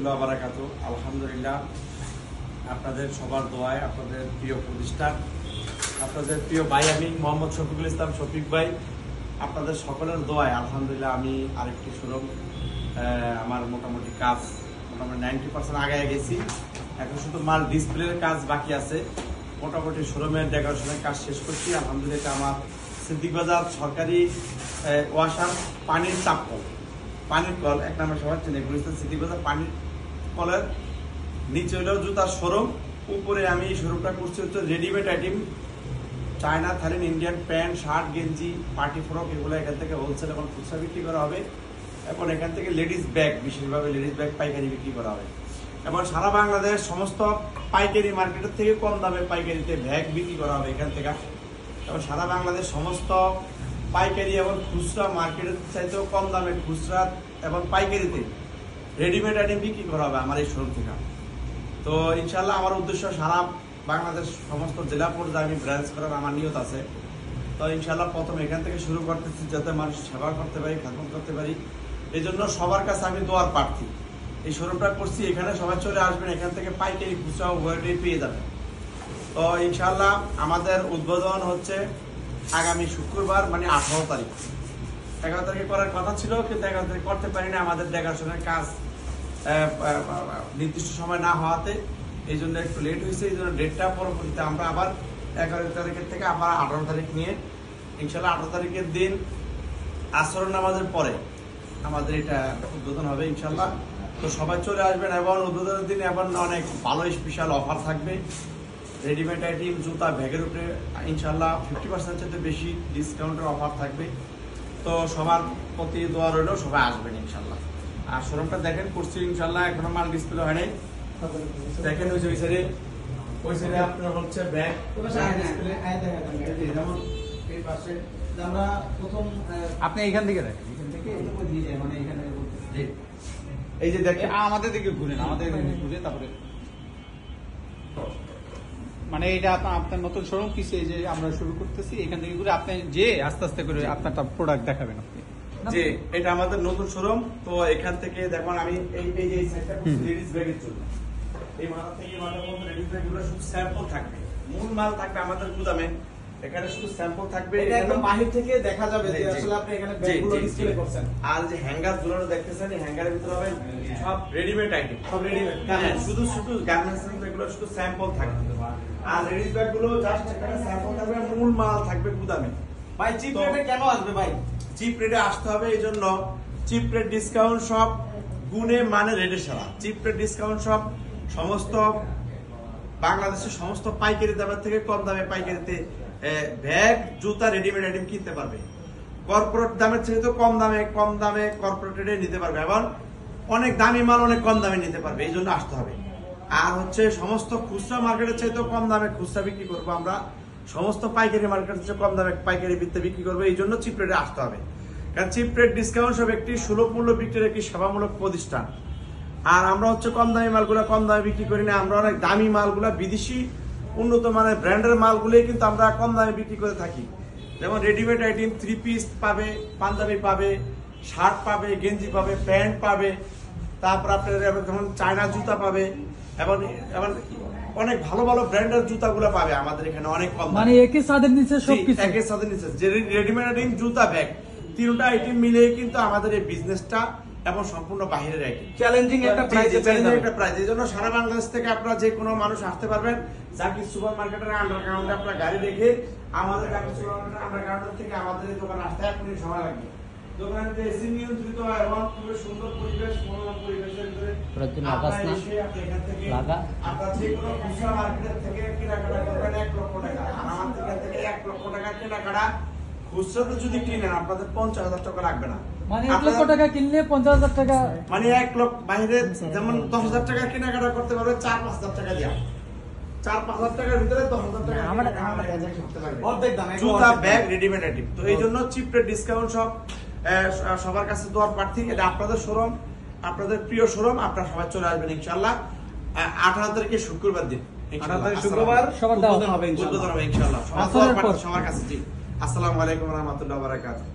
রহমতুল্লাহ বারাকাতু। আলহামদুলিল্লাহ, আপনাদের সবার দোয়ায়, আপনাদের প্রিয় প্রতিষ্ঠান, আপনাদের প্রিয় ভাই আমি মোহাম্মদ শফিকুল ইসলাম শফিক ভাই, আপনাদের সকলের দোয়ায় আলহামদুলিল্লাহ আমি আরেকটি শোরুম আমার মোটামুটি কাজ 90% আগায় গেছি। এখন শুধু মাল ডিসপ্লের কাজ বাকি আছে। মোটামুটি শোরুমের ডেকোরেশনের কাজ শেষ করছি আলহামদুলিল্লাহ। আমার সিদ্দিক বাজার সরকারি ওয়াসার পানির চাপকল, পানির কল এক নামে সবার চেনে, গুলিস্তান সিদ্দিক বাজার পানির কলের নিচে হলেও জুতার শোরুম, উপরে আমি শোরুমটা করছি হচ্ছে readymade item, China, Thailand, Indian pant, shirt, গেঞ্জি, পার্টি ফ্রক, এগুলো এখান থেকে হোলসেল এবং খুচরা বিক্রি করা হবে। এবং এখান থেকে লেডিস ব্যাগ, বিশেষভাবে লেডিস ব্যাগ পাইকারি বিক্রি করা হবে। এবং সারা বাংলাদেশ সমস্ত পাইকারি মার্কেটের থেকে কম দামে পাইকারিতে ব্যাগ বিক্রি করা হবে এখান থেকে। এবং সারা বাংলাদেশ সমস্ত পাইকারি এবং খুচরা মার্কেটের চাইতেও কম দামে খুচরা এবং পাইকারিতে রেডিমেড আইটেম বিক্রি করা হবে আমার এই শোরুম থেকে। তো ইনশাল্লাহ আমার উদ্দেশ্য সারা বাংলাদেশ সমস্ত জেলা পর্যায়ে আমি ব্রাঞ্চ করার আমার নিয়ত আছে। তো ইনশাল্লাহ প্রথম এখান থেকে শুরু করতেছি, যাতে মানুষ সেবা করতে পারি, খেদমত করতে পারি। এই জন্য সবার কাছে আমি দোয়ার প্রার্থী। এই শোরুমটা করছি, এখানে সবাই চলে আসবেন, এখান থেকে পাইকারি খুচরা উভয়টাই পেয়ে যাবেন। তো ইনশাল্লাহ আমাদের উদ্বোধন হচ্ছে আগামী শুক্রবার, মানে 18 তারিখ। 11 তারিখে করার কথা ছিল, কিন্তু 11 তারিখ করতে পারি না, আমাদের দেখাশোনার কাজ নির্দিষ্ট সময় না হওয়াতে এই জন্য একটু লেট হয়েছে। এই জন্য ডেটটা পরবর্তীতে আমরা আবার 11 তারিখের থেকে আবার 18 তারিখ নিয়ে ইনশাল্লাহ 18 তারিখের দিন আসর নামাজের পরে আমাদের এটা উদ্বোধন হবে ইনশাল্লাহ। তো সবাই চলে আসবেন। এবং উদ্বোধনের দিন এবং অনেক ভালো স্পেশাল অফার থাকবে। রেডিমেড আইটেম, জুতা, ব্যাগের উপরে ইনশাল্লাহ 50% চাইতে বেশি ডিসকাউন্টের অফার থাকবে। তো সবার প্রতি দোয়া রইল, সবাই আসবেন ইনশাল্লাহ। আর শোরুমটা দেখেন করছি ইনশাল্লাহ, এখনো মাল ডিসপ্লে হয় নাই। দেখেন ওই সাইডে আপনার হচ্ছে ব্যাগ, যেমন এই পাশে আমরা প্রথম আপনি এখান থেকে দেখেন, মানে এখানে এই যে দেখেন আমাদের দিকে ঘুরেন, আমাদের দিকে ঘুরে তারপরে মানে এটা আপনার নতুন শোরুম কিসে যে আমরা শুরু করতেছি, এখান থেকে ঘুরে আপনি যে আস্তে আস্তে করে আপনারটা প্রোডাক্ট দেখাবেন আপনি। যে এটা আমাদের নতুন শোরুম। তো এখান থেকে দেখুন আমি এই যে সাইডটা লেডিস ব্যাগের জন্য, এই মাথা থেকে মাথার মধ্যে লেডিস ব্যাগ গুলো শুধু স্যাম্পল থাকবে, মূল মাল থাকবে আমাদের গুদামে। এখানে শুধু স্যাম্পল থাকবে, এটা একদম বাহির থেকে দেখা যাবে যে আসলে আপনি এখানে ব্যাগগুলো ডিসপ্লে করছেন। আর যে হ্যাঙ্গার ঝুলানো দেখতেছেন, এই হ্যাঙ্গারের ভিতরে হবে সব রেডিমেড আইটেম, সব রেডিমেড, হ্যাঁ, শুধু গার্মেন্টস এগুলো শুধু স্যাম্পল থাকবে। আর লেডিস ব্যাগ গুলো জাস্ট এখানে স্যাম্পল থাকবে, মূল মাল থাকবে গুদামে। ভাই চিপ রেটে কেন আসবে ভাই? চিপ রেটে আসতে হবে এই জন্য, চিপ রেট ডিসকাউন্ট সব গুণে মানে রেটে সারা। চিপ রেট ডিসকাউন্ট সব সমস্ত বাংলাদেশের সমস্ত পাইকারি দামের থেকে কম দামে পাইকারিতে ব্যাগ, জুতা, রেডিমেড আইটেম কিনতে পারবে। কর্পোরেট দামের চেয়ে তো কম দামে কর্পোরেট রেটে নিতে পারবে, এবং অনেক দামি মাল অনেক কম দামে নিতে পারবে। এই জন্য আসতে হবে। আর হচ্ছে সমস্ত খুচরা মার্কেটের চেয়ে তো কম দামে খুচরা বিক্রি করবো আমরা, সমস্ত পাইকারি মার্কেটের চেয়ে কম দামে পাইকারি বিক্রি করবো। এই জন্য চিপ রেটে আসতে হবে। কারণ চিপ রেট ডিসকাউন্ট সব একটি সুলভ মূল্য বিক্রির একটি সেবামূলক প্রতিষ্ঠান। আর আমরা হচ্ছে কম দামি মালগুলো কম দামে বিক্রি করি না, আমরা অনেক দামি মালগুলো, বিদেশি উন্নত মানের ব্র্যান্ডের মালগুলোই কিন্তু আমরা কম দামে বিক্রি করে থাকি। যেমন রেডিমেড আইটেম 3 পিস পাবে, পাঞ্জাবি পাবে, শার্ট পাবে, গেঞ্জি পাবে, প্যান্ট পাবে, তারপর আপনার যেমন চায়না জুতা পাবে, এবং অনেক ভালো ভালো ব্র্যান্ডের জুতাগুলো পাবে আমাদের এখানে অনেক কম দামে। মানে একই ছাদের নিচে সবকিছু, একই ছাদের নিচে যে রেডিমেড আইটেম, জুতা, ব্যাগ, তিনটা আইটেম মিলে কিন্তু আমাদের এই বিজনেসটা এবং সম্পূর্ণ বাহিরের আইটেম, চ্যালেঞ্জিং একটা প্রাইস। এই জন্য সারা বাংলাদেশ থেকে আপনারা যে কোনো মানুষ আসতে পারবেন। জাকির সুপার মার্কেটের আন্ডারগ্রাউন্ডে আপনার গাড়ি রেখে আমাদের জাকির সুপার মার্কেটের আন্ডারগ্রাউন্ড থেকে আমাদের এই দোকানে আসতে 1 মিনিট সময় লাগবে। দোকানটিতে এসি নিয়ন্ত্রিত এবং খুবই সুন্দর পরিবেশ, মনোরম পরিবেশের ভিতরে আপনারা এসে এখান থেকে আপনারা যে কোনো খুচরা মার্কেটের থেকে কেনাকাটা করবেন 1 লক্ষ টাকা। আর আমার থেকে 1 লক্ষ টাকা কেনাকাটা খুচরাতে যদি কিনেন আপনাদের 50,000 টাকা লাগবে না। মানে 1 লক্ষ টাকা কিনলে 50,000 টাকা, মানে 1 লক্ষ বাইরে যেমন 10,000 টাকা কেনাকাটা করতে পারবে 4-5,000 টাকা দিয়া, 4-5,000 টাকার ভিতরে 10,000 টাকা অর্ধেক দামে জুতা, ব্যাগ, রেডিমেড আইটেম। তো এই জন্য চিপ রেট ডিসকাউন্ট সব সবার কাছে দোয়ার প্রার্থী। এটা আপনাদের শোরুম, আপনাদের প্রিয় শোরুম। আপনারা সবাই চলে আসবেন ইনশাআল্লাহ 18 তারিখে শুক্রবার দিন। 18 তারিখ শুক্রবার উদ্বোধন হবে ইনশাআল্লাহ। সবার কাছে। জি, আসসালামু আলাইকুম ওয়া রাহমাতুল্লাহি ওয়া বারাকাতুহু।